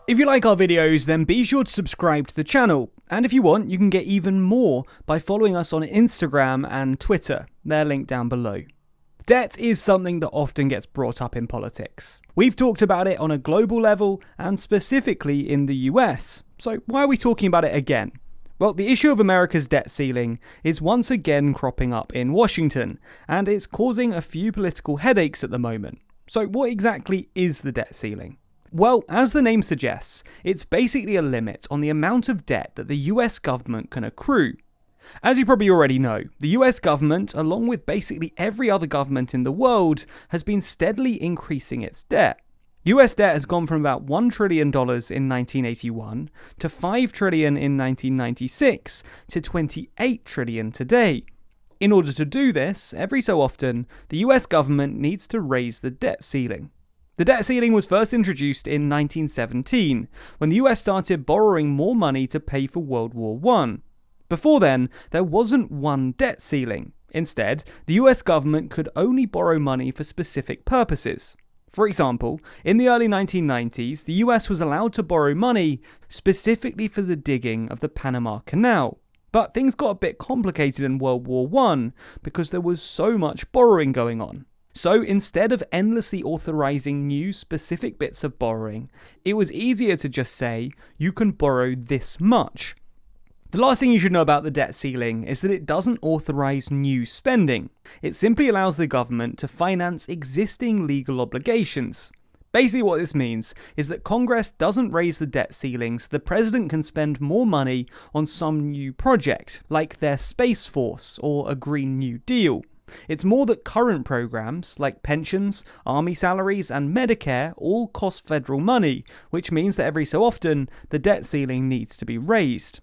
If you like our videos, then be sure to subscribe to the channel, and if you want, you can get even more by following us on Instagram and Twitter. They're linked down below. Debt is something that often gets brought up in politics. We've talked about it on a global level and specifically in the US. So why are we talking about it again? Well, the issue of America's debt ceiling is once again cropping up in Washington, and it's causing a few political headaches at the moment. So what exactly is the debt ceiling? Well, as the name suggests, it's basically a limit on the amount of debt that the US government can accrue. As you probably already know, the US government, along with basically every other government in the world, has been steadily increasing its debt. US debt has gone from about $1 trillion in 1981 to $5 trillion in 1996 to $28 trillion today. In order to do this, every so often, the US government needs to raise the debt ceiling. The debt ceiling was first introduced in 1917, when the US started borrowing more money to pay for World War I. Before then, there wasn't one debt ceiling. Instead, the US government could only borrow money for specific purposes. For example, in the early 1990s, the US was allowed to borrow money specifically for the digging of the Panama Canal. But things got a bit complicated in World War I because there was so much borrowing going on. So instead of endlessly authorizing new specific bits of borrowing, it was easier to just say, you can borrow this much. The last thing you should know about the debt ceiling is that it doesn't authorize new spending. It simply allows the government to finance existing legal obligations. Basically what this means is that Congress doesn't raise the debt ceiling so the president can spend more money on some new project, like their Space Force or a Green New Deal. It's more that current programs, like pensions, army salaries, and Medicare, all cost federal money, which means that every so often, the debt ceiling needs to be raised.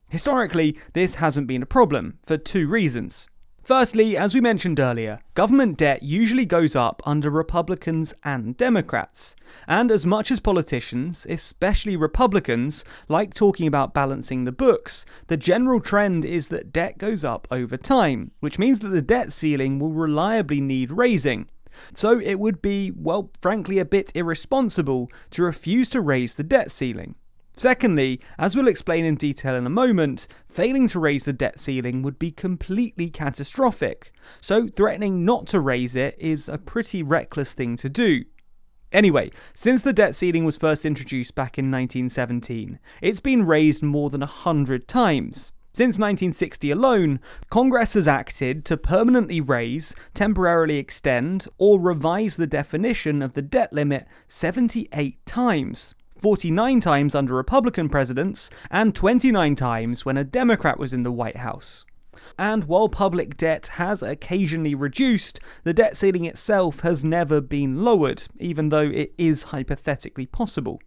Historically, this hasn't been a problem, for two reasons. Firstly, as we mentioned earlier, government debt usually goes up under Republicans and Democrats. And as much as politicians, especially Republicans, like talking about balancing the books, the general trend is that debt goes up over time, which means that the debt ceiling will reliably need raising. So it would be, well, frankly a bit irresponsible to refuse to raise the debt ceiling. Secondly, as we'll explain in detail in a moment, failing to raise the debt ceiling would be completely catastrophic, so threatening not to raise it is a pretty reckless thing to do. Anyway, since the debt ceiling was first introduced back in 1917, it's been raised more than 100 times. Since 1960 alone, Congress has acted to permanently raise, temporarily extend, or revise the definition of the debt limit 78 times. 49 times under Republican presidents, and 29 times when a Democrat was in the White House. And while public debt has occasionally reduced, the debt ceiling itself has never been lowered, even though it is hypothetically possible.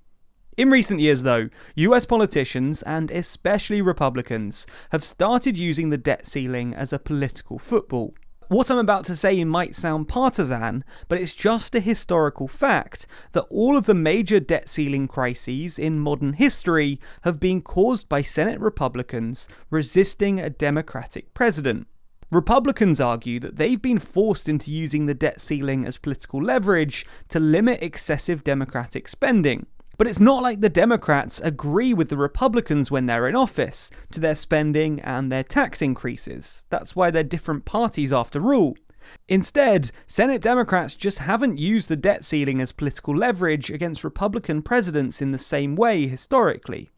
In recent years though, US politicians, and especially Republicans, have started using the debt ceiling as a political football. What I'm about to say might sound partisan, but it's just a historical fact that all of the major debt ceiling crises in modern history have been caused by Senate Republicans resisting a Democratic president. Republicans argue that they've been forced into using the debt ceiling as political leverage to limit excessive Democratic spending. But it's not like the Democrats agree with the Republicans when they're in office to their spending and their tax increases. That's why they're different parties after all. Instead, Senate Democrats just haven't used the debt ceiling as political leverage against Republican presidents in the same way historically.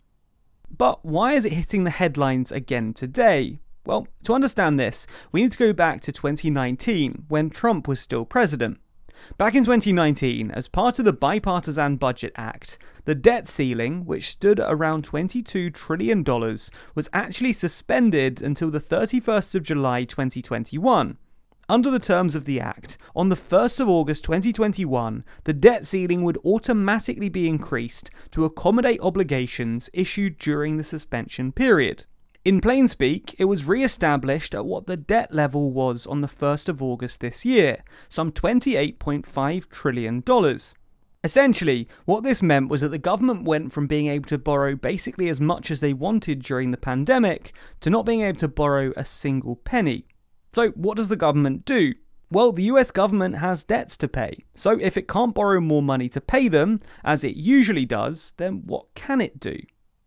But why is it hitting the headlines again today? Well, to understand this, we need to go back to 2019, when Trump was still president. Back in 2019, as part of the Bipartisan Budget Act, the debt ceiling, which stood at around $22 trillion, was actually suspended until the 31st of July 2021. Under the terms of the Act, on the 1st of August 2021, the debt ceiling would automatically be increased to accommodate obligations issued during the suspension period. In plain speak, it was re-established at what the debt level was on the 1st of August this year, some $28.5 trillion. Essentially, what this meant was that the government went from being able to borrow basically as much as they wanted during the pandemic to not being able to borrow a single penny. So what does the government do? Well, the US government has debts to pay, so if it can't borrow more money to pay them, as it usually does, then what can it do?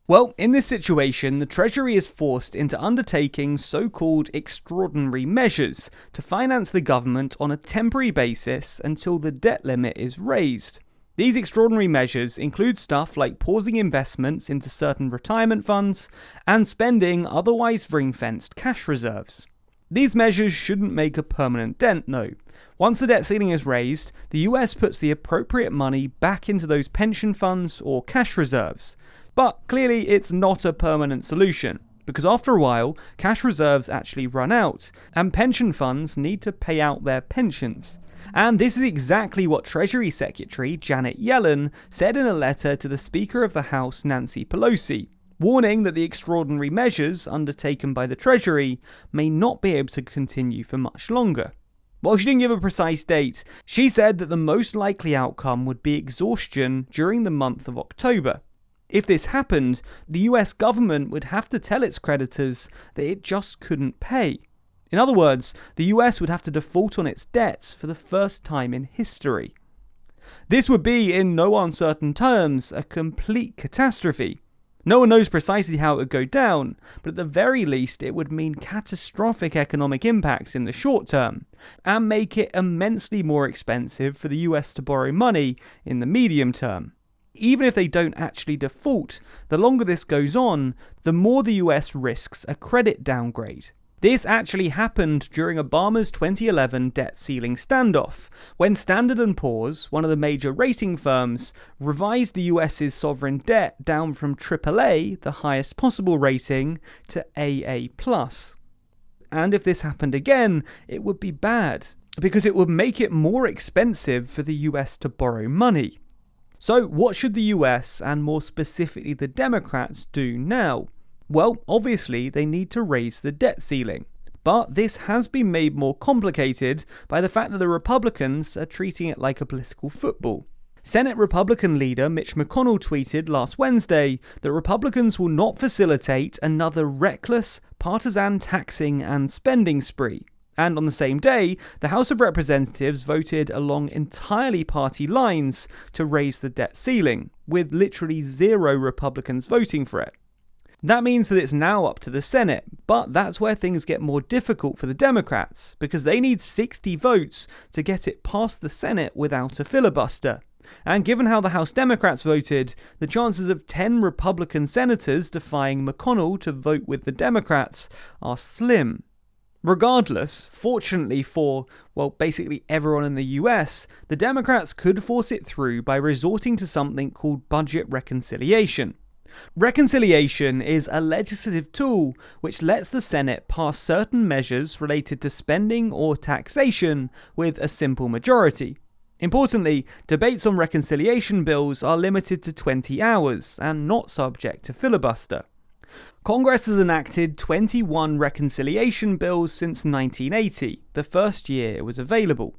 Well, in this situation, the Treasury is forced into undertaking so-called extraordinary measures to finance the government on a temporary basis until the debt limit is raised. These extraordinary measures include stuff like pausing investments into certain retirement funds and spending otherwise ring-fenced cash reserves. These measures shouldn't make a permanent dent, though. Once the debt ceiling is raised, the US puts the appropriate money back into those pension funds or cash reserves. But clearly it's not a permanent solution, because after a while, cash reserves actually run out, and pension funds need to pay out their pensions. And this is exactly what Treasury Secretary Janet Yellen said in a letter to the Speaker of the House, Nancy Pelosi, warning that the extraordinary measures undertaken by the Treasury may not be able to continue for much longer. While she didn't give a precise date, she said that the most likely outcome would be exhaustion during the month of October. If this happened, the US government would have to tell its creditors that it just couldn't pay. In other words, the US would have to default on its debts for the first time in history. This would be, in no uncertain terms, a complete catastrophe. No one knows precisely how it would go down, but at the very least it would mean catastrophic economic impacts in the short term, and make it immensely more expensive for the US to borrow money in the medium term. Even if they don't actually default, the longer this goes on, the more the US risks a credit downgrade. This actually happened during Obama's 2011 debt ceiling standoff, when Standard & Poor's, one of the major rating firms, revised the US's sovereign debt down from AAA, the highest possible rating, to AA+. And if this happened again, it would be bad, because it would make it more expensive for the US to borrow money. So what should the US, and more specifically the Democrats, do now? Well, obviously they need to raise the debt ceiling. But this has been made more complicated by the fact that the Republicans are treating it like a political football. Senate Republican leader Mitch McConnell tweeted last Wednesday that Republicans will not facilitate another reckless, partisan taxing and spending spree. And on the same day, the House of Representatives voted along entirely party lines to raise the debt ceiling, with literally 0 Republicans voting for it. That means that it's now up to the Senate, but that's where things get more difficult for the Democrats, because they need 60 votes to get it past the Senate without a filibuster. And given how the House Democrats voted, the chances of 10 Republican senators defying McConnell to vote with the Democrats are slim. Regardless, fortunately for, well, basically everyone in the US, the Democrats could force it through by resorting to something called budget reconciliation. Reconciliation is a legislative tool which lets the Senate pass certain measures related to spending or taxation with a simple majority. Importantly, debates on reconciliation bills are limited to 20 hours and not subject to filibuster. Congress has enacted 21 reconciliation bills since 1980, the first year it was available.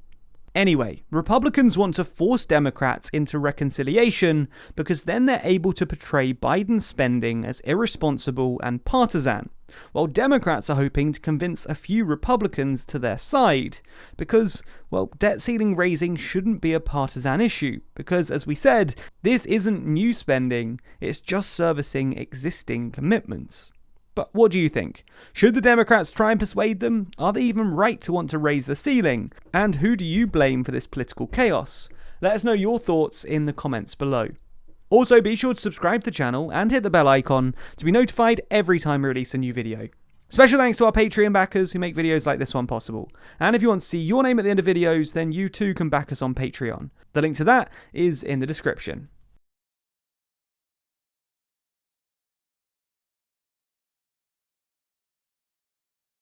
Anyway, Republicans want to force Democrats into reconciliation because then they're able to portray Biden's spending as irresponsible and partisan, while Democrats are hoping to convince a few Republicans to their side because, well, debt ceiling raising shouldn't be a partisan issue because, as we said, this isn't new spending, it's just servicing existing commitments. But what do you think? Should the Democrats try and persuade them? Are they even right to want to raise the ceiling? And who do you blame for this political chaos? Let us know your thoughts in the comments below. Also, be sure to subscribe to the channel and hit the bell icon to be notified every time we release a new video. Special thanks to our Patreon backers who make videos like this one possible. And if you want to see your name at the end of videos, then you too can back us on Patreon. The link to that is in the description.